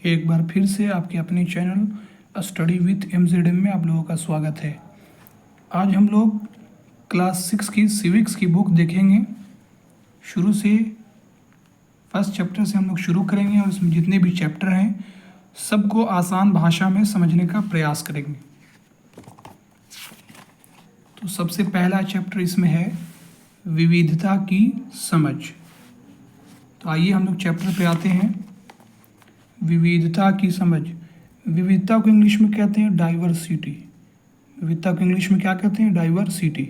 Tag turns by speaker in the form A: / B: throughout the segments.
A: एक बार फिर से आपके अपने चैनल स्टडी विथ MZM में आप लोगों का स्वागत है। आज हम लोग क्लास 6 की सिविक्स की बुक देखेंगे। शुरू से फर्स्ट चैप्टर से हम लोग शुरू करेंगे और इसमें जितने भी चैप्टर हैं सबको आसान भाषा में समझने का प्रयास करेंगे। तो सबसे पहला चैप्टर इसमें है विविधता की समझ। तो आइए हम लोग चैप्टर पे आते हैं। विविधता की समझ। विविधता को इंग्लिश में कहते हैं डाइवर्सिटी। विविधता को इंग्लिश में क्या कहते हैं? डाइवर्सिटी।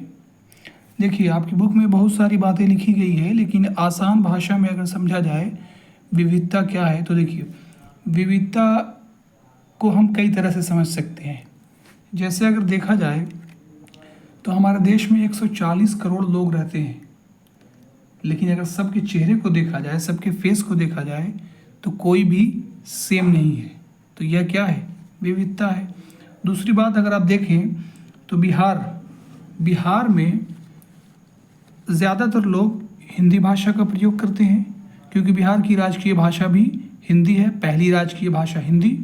A: देखिए आपकी बुक में बहुत सारी बातें लिखी गई है, लेकिन आसान भाषा में अगर समझा जाए विविधता क्या है तो देखिए विविधता को हम कई तरह से समझ सकते हैं। जैसे अगर देखा जाए तो हमारे देश में 140 करोड़ लोग रहते हैं, लेकिन अगर सबके चेहरे को देखा जाए, सबके फेस को देखा जाए तो कोई भी सेम नहीं है। तो यह क्या है? विविधता है। दूसरी बात अगर आप देखें तो बिहार में ज़्यादातर लोग हिंदी भाषा का प्रयोग करते हैं, क्योंकि बिहार की राजकीय भाषा भी हिंदी है। पहली राजकीय भाषा हिंदी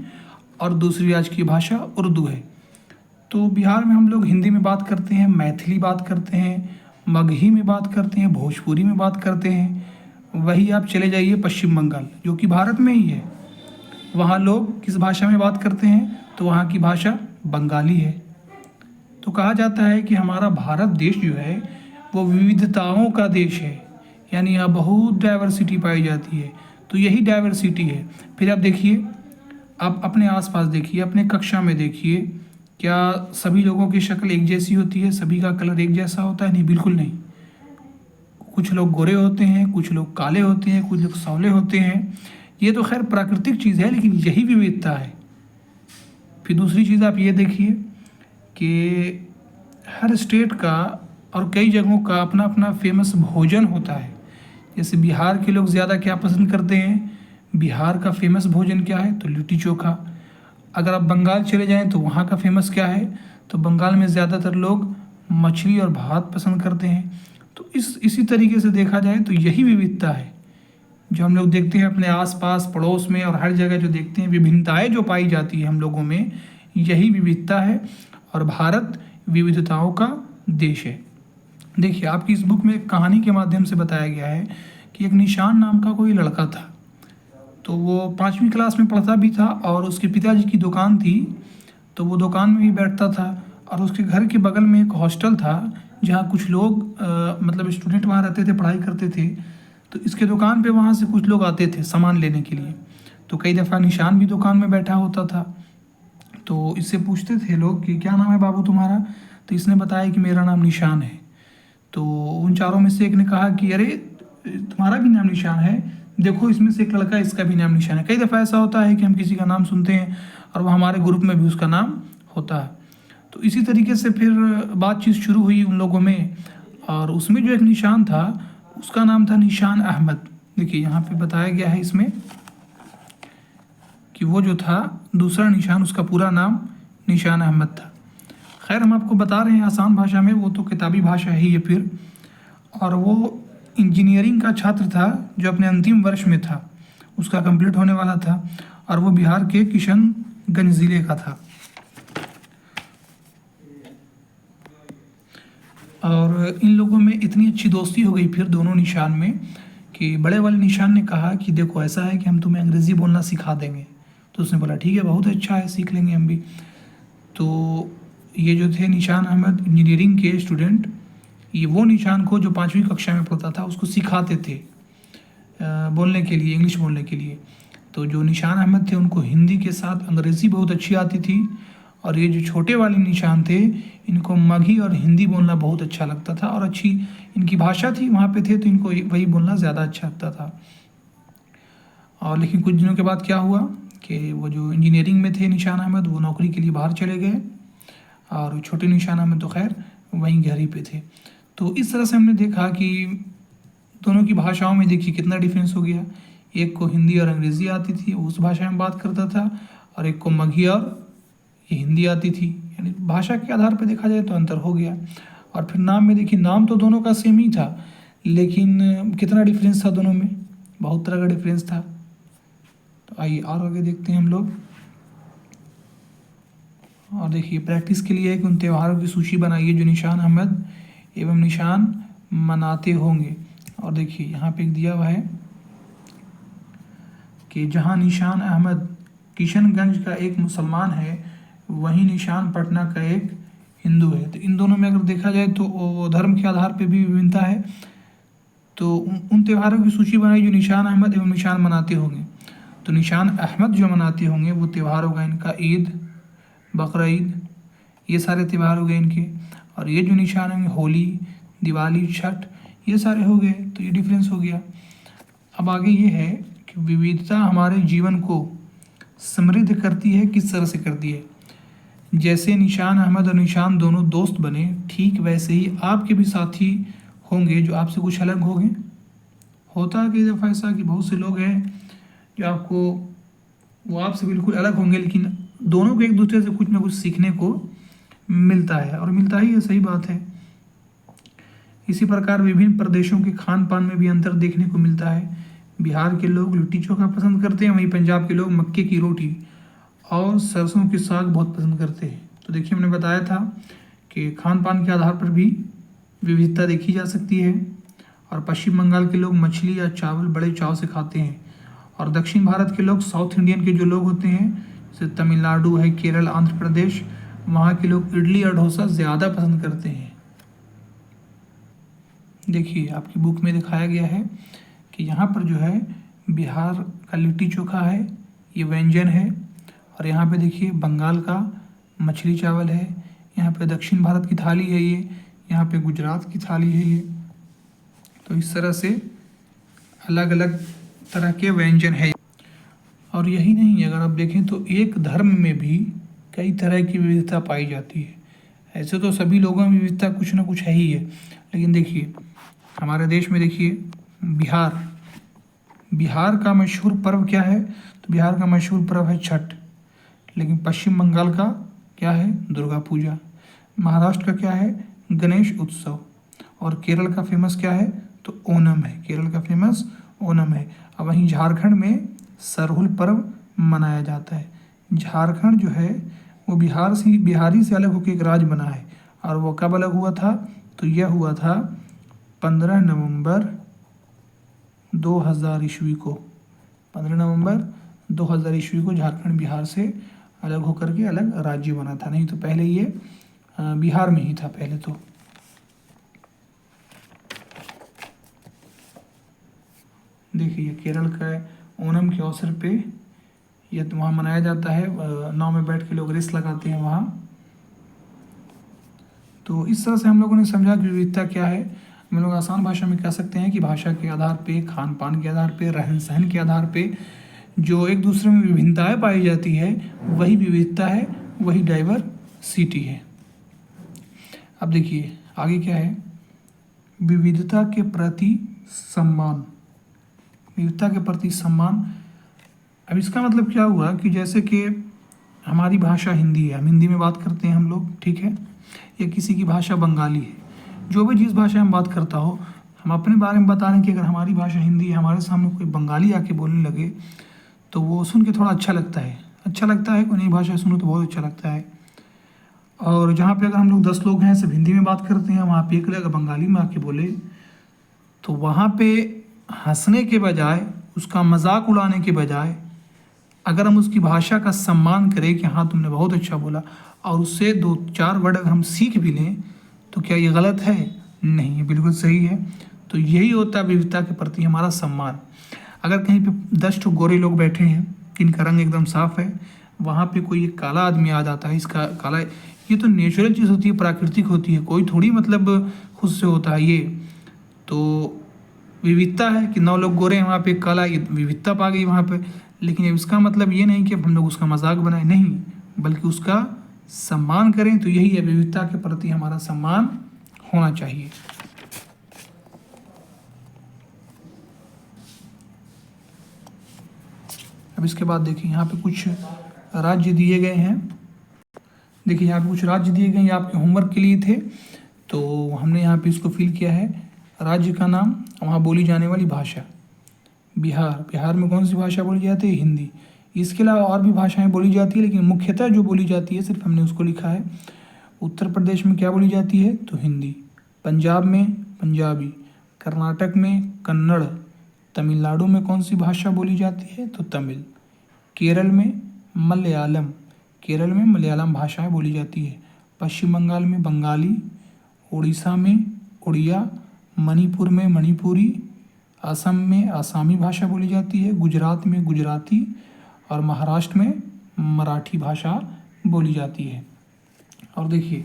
A: और दूसरी राजकीय भाषा उर्दू है। तो बिहार में हम लोग हिंदी में बात करते हैं, मैथिली बात करते हैं, मगही में बात करते हैं, भोजपुरी में बात करते हैं। वही आप चले जाइए पश्चिम बंगाल, जो कि भारत में ही है, वहाँ लोग किस भाषा में बात करते हैं? तो वहाँ की भाषा बंगाली है। तो कहा जाता है कि हमारा भारत देश जो है वो विविधताओं का देश है, यानी यहाँ बहुत डाइवर्सिटी पाई जाती है। तो यही डाइवर्सिटी है। फिर आप देखिए, आप अपने आसपास देखिए, अपने कक्षा में देखिए, क्या सभी लोगों की शक्ल एक जैसी होती है? सभी का कलर एक जैसा होता है? नहीं, बिल्कुल नहीं। कुछ लोग गोरे होते हैं, कुछ लोग काले होते हैं, कुछ लोग सांवले होते हैं। ये तो खैर प्राकृतिक चीज़ है, लेकिन यही विविधता है। फिर दूसरी चीज़ आप ये देखिए कि हर स्टेट का और कई जगहों का अपना अपना फेमस भोजन होता है। जैसे बिहार के लोग ज़्यादा क्या पसंद करते हैं? बिहार का फेमस भोजन क्या है? तो लिट्टी चोखा। अगर आप बंगाल चले जाएं तो वहाँ का फेमस क्या है? तो बंगाल में ज़्यादातर लोग मछली और भात पसंद करते हैं। तो इसी तरीके से देखा जाए तो यही विविधता है जो हम लोग देखते हैं अपने आसपास, पड़ोस में और हर जगह जो देखते हैं। विभिन्नताएं जो पाई जाती है हम लोगों में, यही विविधता है। और भारत विविधताओं का देश है। देखिए आपकी इस बुक में एक कहानी के माध्यम से बताया गया है कि एक निशान नाम का कोई लड़का था। तो वो 5वीं क्लास में पढ़ता भी था और उसके पिताजी की दुकान थी, तो वो दुकान में भी बैठता था। और उसके घर के बगल में एक हॉस्टल था जहाँ कुछ लोग मतलब स्टूडेंट वहाँ रहते थे, पढ़ाई करते थे। तो इसके दुकान पे वहाँ से कुछ लोग आते थे सामान लेने के लिए। तो कई दफ़ा निशान भी दुकान में बैठा होता था। तो इससे पूछते थे लोग कि क्या नाम है बाबू तुम्हारा? तो इसने बताया कि मेरा नाम निशान है। तो उन चारों में से एक ने कहा कि अरे तुम्हारा भी नाम निशान है, देखो इसमें से एक लड़का, इसका भी नाम निशान है। कई दफ़ा ऐसा होता है कि हम किसी का नाम सुनते हैं और वह हमारे ग्रुप में भी उसका नाम होता है। तो इसी तरीके से फिर बातचीत शुरू हुई उन लोगों में, और उसमें जो एक निशान था उसका नाम था निशान अहमद। देखिए यहाँ पे बताया गया है इसमें कि वो जो था दूसरा निशान, उसका पूरा नाम निशान अहमद था। खैर हम आपको बता रहे हैं आसान भाषा में, वो तो किताबी भाषा ही है फिर। और वो इंजीनियरिंग का छात्र था जो अपने अंतिम वर्ष में था, उसका कंप्लीट होने वाला था, और वो बिहार के किशनगंज ज़िले का था। और इन लोगों में इतनी अच्छी दोस्ती हो गई फिर दोनों निशान में कि बड़े वाले निशान ने कहा कि देखो ऐसा है कि हम तुम्हें अंग्रेज़ी बोलना सिखा देंगे। तो उसने बोला ठीक है, बहुत अच्छा है, सीख लेंगे हम भी। तो ये जो थे निशान अहमद इंजीनियरिंग के स्टूडेंट, ये वो निशान को जो 5वीं कक्षा में पढ़ता था उसको सिखाते थे बोलने के लिए, इंग्लिश बोलने के लिए। तो जो निशान अहमद थे उनको हिंदी के साथ अंग्रेज़ी बहुत अच्छी आती थी, और ये जो छोटे वाले निशान थे इनको मगही और हिंदी बोलना बहुत अच्छा लगता था, और अच्छी इनकी भाषा थी, वहाँ पे थे तो इनको वही बोलना ज़्यादा अच्छा लगता था। और लेकिन कुछ दिनों के बाद क्या हुआ कि वो जो इंजीनियरिंग में थे निशान अहमद, वो नौकरी के लिए बाहर चले गए, और छोटे निशान अहमद तो खैर वहीं घर ही पे थे। तो इस तरह से हमने देखा कि दोनों की भाषाओं में देखिए कितना डिफरेंस हो गया। एक को हिंदी और अंग्रेज़ी आती थी, उस भाषा में बात करता था, और एक को मगही और ये हिंदी आती थी। यानी भाषा के आधार पर देखा जाए तो अंतर हो गया। और फिर नाम में देखिए, नाम तो दोनों का सेम ही था, लेकिन कितना डिफरेंस था दोनों में? बहुत तरह का डिफरेंस था। तो आइए और आगे देखते हैं हम लोग। और देखिए प्रैक्टिस के लिए है कि उन त्योहारों की सूची बनाइए जो निशान अहमद एवं निशान मनाते होंगे। और देखिए यहाँ पे एक दिया हुआ है कि जहाँ निशान अहमद किशनगंज का एक मुसलमान है, वहीं निशान पटना का एक हिंदू है। तो इन दोनों में अगर देखा जाए तो वो धर्म के आधार पर भी विभिन्नता है। तो उन त्योहारों की सूची बनाई जो निशान अहमद एवं निशान मनाते होंगे। तो निशान अहमद जो मनाते होंगे वो त्यौहार होगा इनका ईद, बकरा ईद, ये सारे त्यौहार हो गए इनके। और ये जो निशान होंगे होली, दिवाली, छठ, ये सारे हो गए। तो ये डिफरेंस हो गया। अब आगे ये है कि विविधता हमारे जीवन को समृद्ध करती है। किस तरह से करती है? जैसे निशान अहमद और निशान दोनों दोस्त बने, ठीक वैसे ही आपके भी साथी होंगे जो आपसे कुछ अलग होंगे। होता है कई दफ़ा ऐसा कि बहुत से लोग हैं जो वो आपसे बिल्कुल अलग होंगे, लेकिन दोनों को एक दूसरे से कुछ ना कुछ सीखने को मिलता है, और मिलता ही है, सही बात है। इसी प्रकार विभिन्न प्रदेशों के खान पान में भी अंतर देखने को मिलता है। बिहार के लोग लिट्टी चोखा पसंद करते हैं, वहीं पंजाब के लोग मक्के की रोटी और सरसों के साग बहुत पसंद करते हैं। तो देखिए हमने बताया था कि खान पान के आधार पर भी विविधता देखी जा सकती है। और पश्चिम बंगाल के लोग मछली या चावल बड़े चाव से खाते हैं, और दक्षिण भारत के लोग, साउथ इंडियन के जो लोग होते हैं, जैसे तमिलनाडु है, केरल, आंध्र प्रदेश, वहाँ के लोग इडली और डोसा ज़्यादा पसंद करते हैं। देखिए आपकी बुक में दिखाया गया है कि यहाँ पर जो है बिहार का लिट्टी चोखा है, ये व्यंजन है। और यहाँ पे देखिए बंगाल का मछली चावल है, यहाँ पे दक्षिण भारत की थाली है ये, यहाँ पे गुजरात की थाली है ये। तो इस तरह से अलग अलग तरह के व्यंजन है। और यही नहीं, अगर आप देखें तो एक धर्म में भी कई तरह की विविधता पाई जाती है। ऐसे तो सभी लोगों में विविधता कुछ ना कुछ है ही है, लेकिन देखिए हमारे देश में देखिए बिहार का मशहूर पर्व क्या है? तो बिहार का मशहूर पर्व है छठ। लेकिन पश्चिम बंगाल का क्या है? दुर्गा पूजा। महाराष्ट्र का क्या है? गणेश उत्सव। और केरल का फेमस क्या है? तो ओणम है, केरल का फेमस ओणम है। अब वहीं झारखंड में सरहुल पर्व मनाया जाता है। झारखंड जो है वो बिहारी से अलग होकर एक राज्य बना है, और वो कब अलग हुआ था? तो यह हुआ था 15 नवंबर 2000 ईस्वी को। 15 नवंबर 2000 ईस्वी को झारखंड बिहार से अलग होकर के अलग राज्य बना था। नहीं तो पहले ये बिहार में ही था पहले तो। देखिए केरल का ओणम के अवसर पे यह तो वहाँ मनाया जाता है, नाव में बैठ के लोग रेस लगाते हैं वहाँ। तो इस तरह से हम लोगों ने समझा कि विविधता क्या है। हम लोग आसान भाषा में कह सकते हैं कि भाषा के आधार पे, खान पान के आधार पे, रहन सहन के आधार पे जो एक दूसरे में विभिन्नताएं पाई जाती है, वही विविधता है, वही डाइवर्सिटी है। अब देखिए आगे क्या है? विविधता के प्रति सम्मान। विविधता के प्रति सम्मान। अब इसका मतलब क्या हुआ कि जैसे कि हमारी भाषा हिंदी है, हम हिंदी में बात करते हैं हम लोग, ठीक है, या किसी की भाषा बंगाली है, जो भी जिस भाषा में बात करता हो, हम अपने बारे में बता रहे हैं कि अगर हमारी भाषा हिंदी है, हमारे सामने कोई बंगाली आके बोलने लगे तो वो सुन के थोड़ा अच्छा लगता है। कोई नई भाषा सुनो तो बहुत अच्छा लगता है। और जहाँ पे अगर हम लोग 10 लोग हैं, सब हिंदी में बात करते हैं, वहाँ पे एक अगर बंगाली में आके बोले तो वहाँ पे हंसने के बजाय, उसका मजाक उड़ाने के बजाय, अगर हम उसकी भाषा का सम्मान करें कि हाँ तुमने बहुत अच्छा बोला, और उससे 2-4 वर्ड अगर हम सीख भी लें, तो क्या ये गलत है? नहीं, ये बिल्कुल सही है। तो यही होता है विविधता के प्रति हमारा सम्मान। अगर कहीं पे 10 गोरे लोग बैठे हैं, इनका रंग एकदम साफ है, वहाँ पे कोई एक काला आदमी आ जाता है, इसका काला, ये तो नेचुरल चीज़ होती है, प्राकृतिक होती है, कोई थोड़ी मतलब खुद से होता है ये। तो विविधता है कि 9 लोग गोरे हैं, वहाँ पे काला, ये विविधता पा गई वहाँ पे। लेकिन इसका मतलब ये नहीं कि हम लोग उसका मजाक बनाए, नहीं, बल्कि उसका सम्मान करें। तो यही है, विविधता के प्रति हमारा सम्मान होना चाहिए। अब इसके बाद देखिए यहाँ पे कुछ राज्य दिए गए हैं। देखिए यहाँ पे कुछ राज्य दिए गए हैं, आपके होमवर्क के लिए थे, तो हमने यहाँ पे इसको फिल किया है। राज्य का नाम, वहाँ बोली जाने वाली भाषा। बिहार में कौन सी भाषा बोली जाती है? हिंदी। इसके अलावा और भी भाषाएं बोली जाती है, लेकिन मुख्यतः जो बोली जाती है सिर्फ हमने उसको लिखा है। उत्तर प्रदेश में क्या बोली जाती है? तो हिंदी। पंजाब में पंजाबी, कर्नाटक में कन्नड़, तमिलनाडु में कौन सी भाषा बोली जाती है? तो तमिल। केरल में मलयालम, केरल में मलयालम भाषाएं बोली जाती है। पश्चिम बंगाल में बंगाली, उड़ीसा में उड़िया, मणिपुर में मणिपुरी, असम में आसामी भाषा बोली जाती है, गुजरात में गुजराती और महाराष्ट्र में मराठी भाषा बोली जाती है। और देखिए,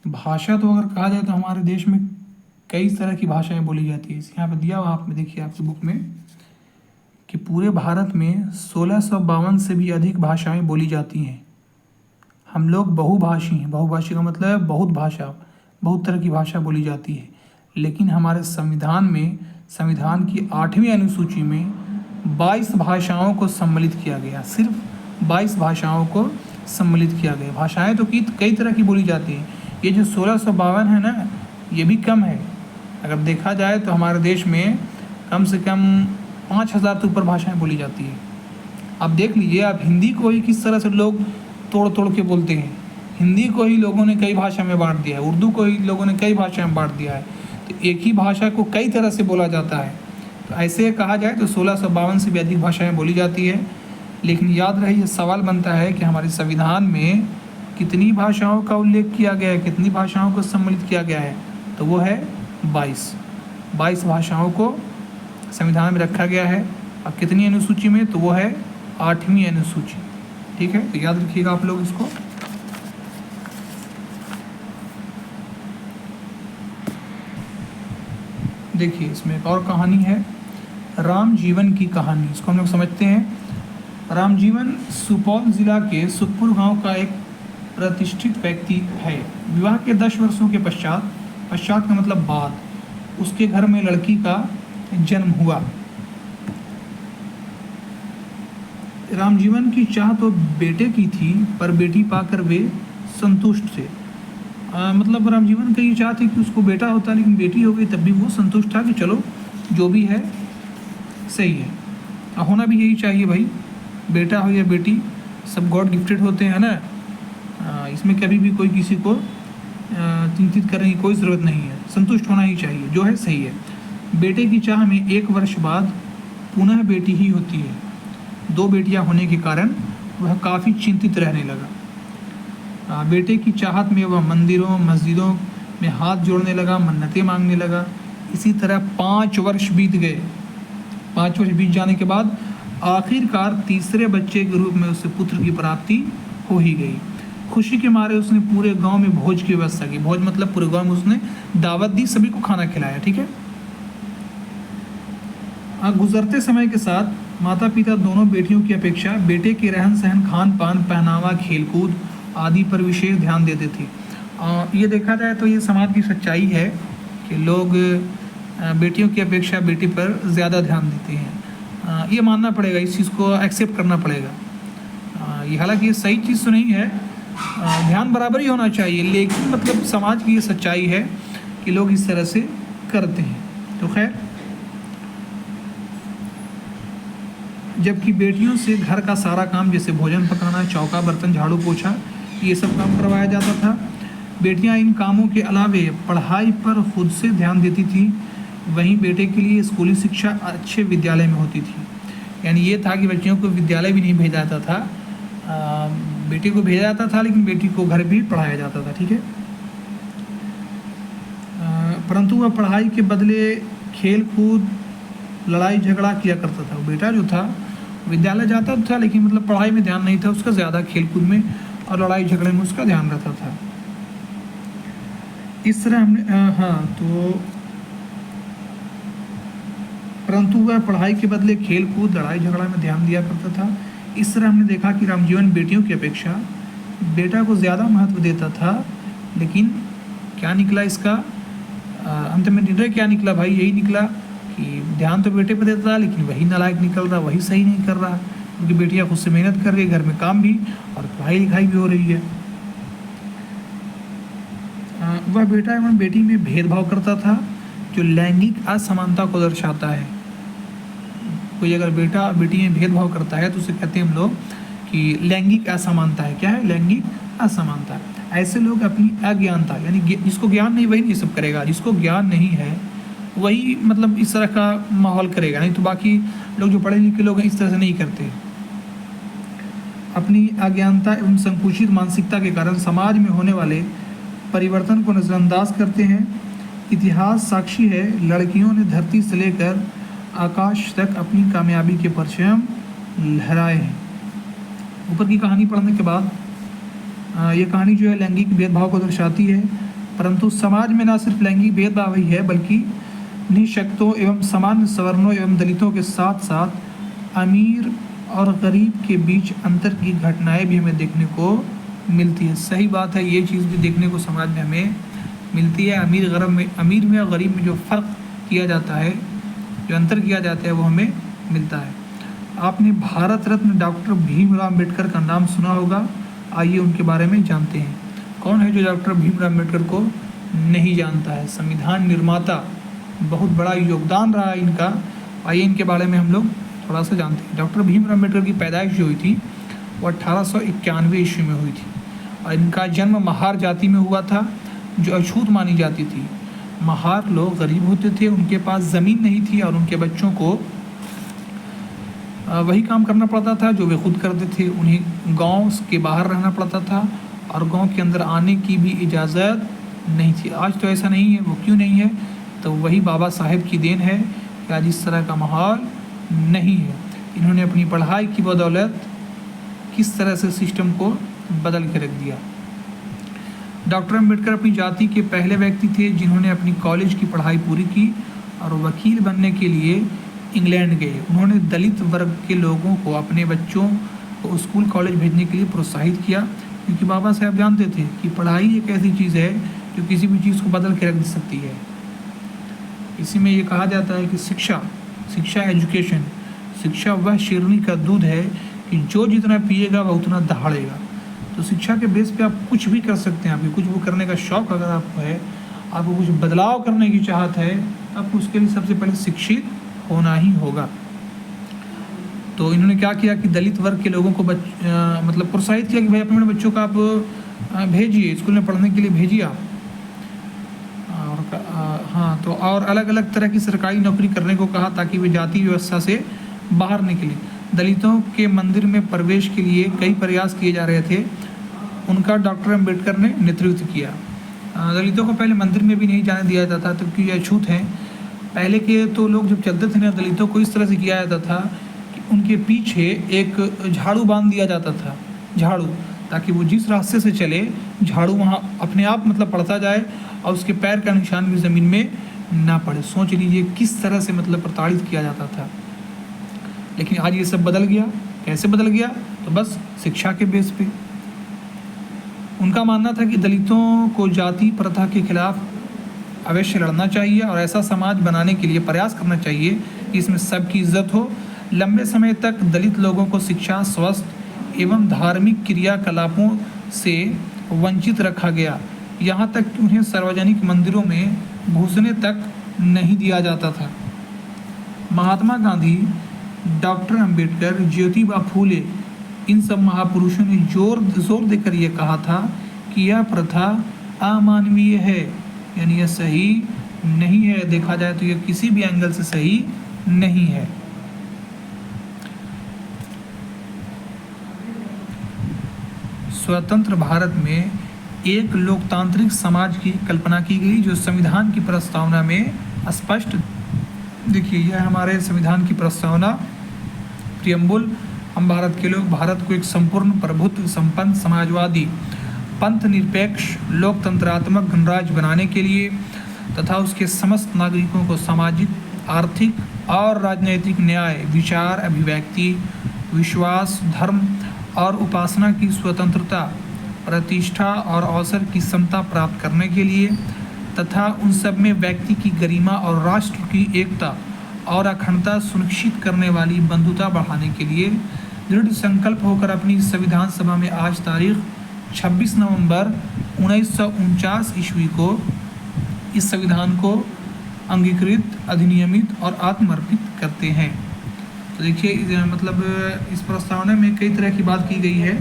A: भाषा तो अगर कहा जाए तो हमारे देश में कई तरह की भाषाएं बोली जाती है। यहाँ पर दिया हुआ आप में देखिए आपकी बुक में कि पूरे भारत में 1652 से भी अधिक भाषाएं बोली जाती हैं। हम लोग बहुभाषी हैं। बहुभाषी का मतलब है बहुत भाषा, बहुत तरह की भाषा बोली जाती है। लेकिन हमारे संविधान में, संविधान की 8वीं अनुसूची में 22 भाषाओं को सम्मिलित किया गया। सिर्फ 22 भाषाओं को सम्मिलित किया गया। भाषाएं तो कई तरह की बोली जाती हैं। ये जो 1652 है ना, ये भी कम है। अगर देखा जाए तो हमारे देश में कम से कम 5000 से ऊपर भाषाएं बोली जाती है। अब देख लीजिए, आप हिंदी को ही किस तरह से लोग तोड़ तोड़ के बोलते हैं। हिंदी को ही लोगों ने कई भाषा में बांट दिया है, उर्दू को ही लोगों ने कई भाषा में बांट दिया है। तो एक ही भाषा को कई तरह से बोला जाता है। तो ऐसे कहा जाए तो 1652 से भी अधिक भाषाएं बोली जाती है। लेकिन याद रहे, ये सवाल बनता है कि हमारे संविधान में कितनी भाषाओं का उल्लेख किया गया है, कितनी भाषाओं को सम्मिलित किया गया है? तो वो है 22 भाषाओं को संविधान में रखा गया है। अब कितनी अनुसूची में? तो वो है 8वीं अनुसूची। ठीक है, तो याद रखिएगा आप लोग इसको। देखिए, इसमें एक और कहानी है, राम जीवन की कहानी। इसको हम लोग समझते हैं। राम जीवन सुपौल जिला के सुखपुर गांव का एक प्रतिष्ठित व्यक्ति है। विवाह के 10 वर्षों के पश्चात का मतलब बाद, उसके घर में लड़की का जन्म हुआ। रामजीवन की चाह तो बेटे की थी, पर बेटी पाकर वे संतुष्ट थे। मतलब रामजीवन का ये चाह थी कि उसको बेटा होता, लेकिन बेटी हो गई तब भी वो संतुष्ट था कि चलो जो भी है सही है। होना भी यही चाहिए भाई, बेटा हो या बेटी, सब गॉड गिफ्टेड होते हैं ना। इसमें कभी भी कोई किसी को चिंतित करने की कोई ज़रूरत नहीं है। संतुष्ट होना ही चाहिए, जो है सही है। बेटे की चाह में 1 वर्ष बाद पुनः बेटी ही होती है। 2 बेटियां होने के कारण वह काफ़ी चिंतित रहने लगा। बेटे की चाहत में वह मंदिरों मस्जिदों में हाथ जोड़ने लगा, मन्नतें मांगने लगा। इसी तरह 5 वर्ष बीत गए। 5 वर्ष बीत जाने के बाद आखिरकार तीसरे बच्चे के रूप में उसे पुत्र की प्राप्ति हो ही गई। खुशी के मारे उसने पूरे गांव में भोज की व्यवस्था की। भोज मतलब पूरे गांव में उसने दावत दी, सभी को खाना खिलाया। ठीक है। गुजरते समय के साथ माता पिता दोनों बेटियों की अपेक्षा बेटे के रहन सहन, खान पान, पहनावा, खेलकूद आदि पर विशेष ध्यान देते थे। ये देखा जाए तो ये समाज की सच्चाई है कि लोग बेटियों की अपेक्षा बेटी पर ज़्यादा ध्यान देते हैं। ये मानना पड़ेगा, इस चीज़ को एक्सेप्ट करना पड़ेगा। ये हालांकि ये सही चीज़ तो नहीं है, ध्यान बराबर ही होना चाहिए, लेकिन मतलब समाज की ये सच्चाई है कि लोग इस तरह से करते हैं। तो खैर, जबकि बेटियों से घर का सारा काम जैसे भोजन पकाना, चौका बर्तन, झाड़ू पोछा, ये सब काम करवाया जाता था। बेटियां इन कामों के अलावे पढ़ाई पर खुद से ध्यान देती थी। वहीं बेटे के लिए स्कूली शिक्षा अच्छे विद्यालय में होती थी। यानी ये था कि बच्चियों को विद्यालय भी नहीं भेजा जाता था, बेटी को भेजा जाता था, लेकिन बेटी को घर भी पढ़ाया जाता था। ठीक है। परंतु वह पढ़ाई के बदले खेल कूद, लड़ाई झगड़ा किया करता था। बेटा जो था विद्यालय जाता था, लेकिन मतलब पढ़ाई में ध्यान नहीं था उसका, ज़्यादा खेल कूद में और लड़ाई झगड़े में उसका ध्यान रहता था। इस तरह हमने तो परंतु वह पढ़ाई के बदले खेल कूद, लड़ाई झगड़ा में ध्यान दिया करता था। इस तरह हमने देखा कि रामजीवन बेटियों की अपेक्षा बेटा को ज़्यादा महत्व देता था। लेकिन क्या निकला इसका अंत में निर्णय क्या निकला भाई? यही निकला कि ध्यान तो बेटे पर देता था, लेकिन वही नालायक निकल रहा, वही सही नहीं कर रहा, क्योंकि बेटियां खुद से मेहनत कर रही, घर में काम भी और पढ़ाई लिखाई भी हो रही है। वह बेटा एवं बेटी में भेदभाव करता था, जो लैंगिक असमानता को दर्शाता है। कोई अगर बेटा बेटी में भेदभाव करता है तो उसे कहते हैं हम लोग कि लैंगिक असमानता है। क्या है? लैंगिक असमानता। ऐसे लोग अपनी अज्ञानता, यानी जिसको ज्ञान नहीं वही ये सब करेगा, जिसको ज्ञान नहीं है वही मतलब इस तरह का माहौल करेगा, नहीं तो बाकी लोग जो पढ़े लिखे लोग हैं इस तरह से नहीं करते। अपनी अज्ञानता एवं संकुचित मानसिकता के कारण समाज में होने वाले परिवर्तन को नज़रअंदाज करते हैं। इतिहास साक्षी है, लड़कियों ने धरती से लेकर आकाश तक अपनी कामयाबी के परचम लहराए हैं। ऊपर की कहानी पढ़ने के बाद ये कहानी जो है लैंगिक भेदभाव को दर्शाती है, परंतु समाज में न सिर्फ लैंगिक भेदभाव ही है बल्कि निःशक्तों एवं सामान्य सवर्णों एवं दलितों के साथ साथ अमीर और गरीब के बीच अंतर की घटनाएं भी हमें देखने को मिलती है। सही बात है, ये चीज़ भी देखने को समाज में हमें मिलती है। अमीर में और गरीब में जो फ़र्क किया जाता है, जो अंतर किया जाता है वो हमें मिलता है। आपने भारत रत्न डॉक्टर भीमराव अम्बेडकर का नाम सुना होगा, आइए उनके बारे में जानते हैं। कौन है जो डॉक्टर भीमराव अम्बेडकर को नहीं जानता है? संविधान निर्माता, बहुत बड़ा योगदान रहा है इनका। आइए इनके बारे में हम लोग थोड़ा सा जानते हैं। डॉक्टर भीमराव अम्बेडकर की पैदाइश जो हुई थी वो 1891 ईस्वी में हुई थी और इनका जन्म महार जाति में हुआ था जो अछूत मानी जाती थी। महार लोग गरीब होते थे, उनके पास ज़मीन नहीं थी और उनके बच्चों को वही काम करना पड़ता था जो वे खुद करते थे। उन्हें गांव के बाहर रहना पड़ता था और गांव के अंदर आने की भी इजाज़त नहीं थी। आज तो ऐसा नहीं है। वो क्यों नहीं है? तो वही बाबा साहेब की देन है कि आज इस तरह का माहौल नहीं है। इन्होंने अपनी पढ़ाई की बदौलत किस तरह से सिस्टम को बदल के रख दिया। डॉक्टर अम्बेडकर अपनी जाति के पहले व्यक्ति थे जिन्होंने अपनी कॉलेज की पढ़ाई पूरी की और वकील बनने के लिए इंग्लैंड गए। उन्होंने दलित वर्ग के लोगों को, अपने बच्चों को स्कूल कॉलेज भेजने के लिए प्रोत्साहित किया, क्योंकि बाबा साहब जानते थे कि पढ़ाई एक ऐसी चीज़ है जो किसी भी चीज़ को बदल के रख सकती है। इसी में ये कहा जाता है कि शिक्षा एजुकेशन, शिक्षा वह शेरनी का दूध है कि जो जितना पिएगा वह उतना दहाड़ेगा। तो शिक्षा के बेस पे आप कुछ भी कर सकते हैं। आपको कुछ वो करने का शौक़ अगर आपको है, आपको कुछ बदलाव करने की चाहत है, आपको उसके लिए सबसे पहले शिक्षित होना ही होगा। तो इन्होंने क्या किया कि दलित वर्ग के लोगों को मतलब प्रोत्साहित किया कि भाई अपने बच्चों को आप भेजिए, स्कूल में पढ़ने के लिए भेजिए आप। हाँ, तो और अलग अलग तरह की सरकारी नौकरी करने को कहा ताकि वे जाति व्यवस्था से बाहर निकले। दलितों के मंदिर में प्रवेश के लिए कई प्रयास किए जा रहे थे, उनका डॉक्टर अम्बेडकर ने नेतृत्व किया। दलितों को पहले मंदिर में भी नहीं जाने दिया जाता था क्योंकि ये अछूत हैं। पहले के तो लोग जब चलते थे ना, दलितों को इस तरह से किया जाता था कि उनके पीछे एक झाड़ू बांध दिया जाता था, झाड़ू, ताकि वो जिस रास्ते से चले झाड़ू वहाँ अपने आप मतलब पड़ता जाए और उसके पैर का निशान भी ज़मीन में ना पड़े। सोच लीजिए किस तरह से मतलब प्रताड़ित किया जाता था। लेकिन आज ये सब बदल गया। कैसे बदल गया? तो बस शिक्षा के बेस पे। उनका मानना था कि दलितों को जाति प्रथा के खिलाफ अवश्य लड़ना चाहिए और ऐसा समाज बनाने के लिए प्रयास करना चाहिए कि इसमें सबकी इज्जत हो। लंबे समय तक दलित लोगों को शिक्षा, स्वास्थ्य एवं धार्मिक क्रियाकलापों से वंचित रखा गया, यहाँ तक कि उन्हें सार्वजनिक मंदिरों में घुसने तक नहीं दिया जाता था। महात्मा गांधी, डॉक्टर अम्बेडकर, ज्योतिबा फूले, इन सब महापुरुषों ने जोर देकर ये कहा था कि यह प्रथा अमानवीय है, यानी यह सही नहीं है। देखा जाए तो यह किसी भी एंगल से सही नहीं है। स्वतंत्र भारत में एक लोकतांत्रिक समाज की कल्पना की गई जो संविधान की प्रस्तावना में स्पष्ट। देखिए, यह हमारे संविधान की प्रस्तावना प्रियम्बुल। हम भारत के लोग भारत को एक संपूर्ण प्रभुत्व संपन्न समाजवादी पंथ निरपेक्ष लोकतंत्रात्मक गणराज्य बनाने के लिए तथा उसके समस्त नागरिकों को सामाजिक, आर्थिक और राजनैतिक न्याय, विचार, अभिव्यक्ति, विश्वास, धर्म और उपासना की स्वतंत्रता, प्रतिष्ठा और अवसर की समता प्राप्त करने के लिए तथा उन सब में व्यक्ति की गरिमा और राष्ट्र की एकता और अखंडता सुनिश्चित करने वाली बंधुता बढ़ाने के लिए दृढ़ संकल्प होकर अपनी संविधान सभा में आज तारीख 26 नवंबर 1949 ईस्वी को इस संविधान को अंगीकृत, अधिनियमित और आत्मर्पित करते हैं। तो देखिए मतलब इस प्रस्तावना में कई तरह की बात की गई है,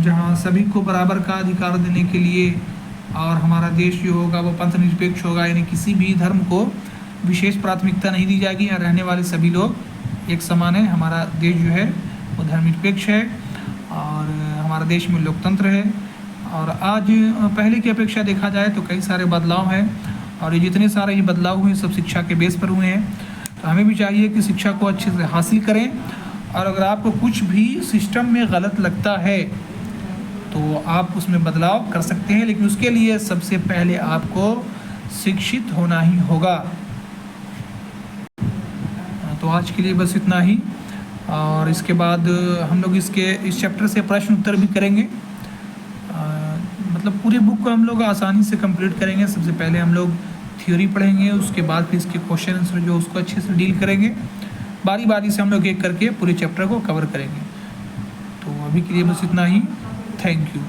A: जहाँ सभी को बराबर का अधिकार देने के लिए, और हमारा देश जो होगा वो पंथ निरपेक्ष होगा, यानी किसी भी धर्म को विशेष प्राथमिकता नहीं दी जाएगी। यहाँ रहने वाले सभी लोग एक समान है। हमारा देश जो है वो धर्मनिरपेक्ष है और हमारा देश में लोकतंत्र है। और आज पहले की अपेक्षा देखा जाए तो कई सारे बदलाव हैं, और ये जितने सारे ये बदलाव हुए सब शिक्षा के बेस पर हुए हैं। तो हमें भी चाहिए कि शिक्षा को अच्छे से हासिल करें, और अगर आपको कुछ भी सिस्टम में गलत लगता है तो आप उसमें बदलाव कर सकते हैं, लेकिन उसके लिए सबसे पहले आपको शिक्षित होना ही होगा। तो आज के लिए बस इतना ही, और इसके बाद हम लोग इस चैप्टर से प्रश्न उत्तर भी करेंगे। मतलब पूरे बुक को हम लोग आसानी से कंप्लीट करेंगे। सबसे पहले हम लोग थ्योरी पढ़ेंगे, उसके बाद फिर इसके क्वेश्चन आंसर जो उसको अच्छे से डील करेंगे। बारी बारी से हम लोग एक करके पूरे चैप्टर को कवर करेंगे। तो अभी के लिए बस इतना ही। Thank you.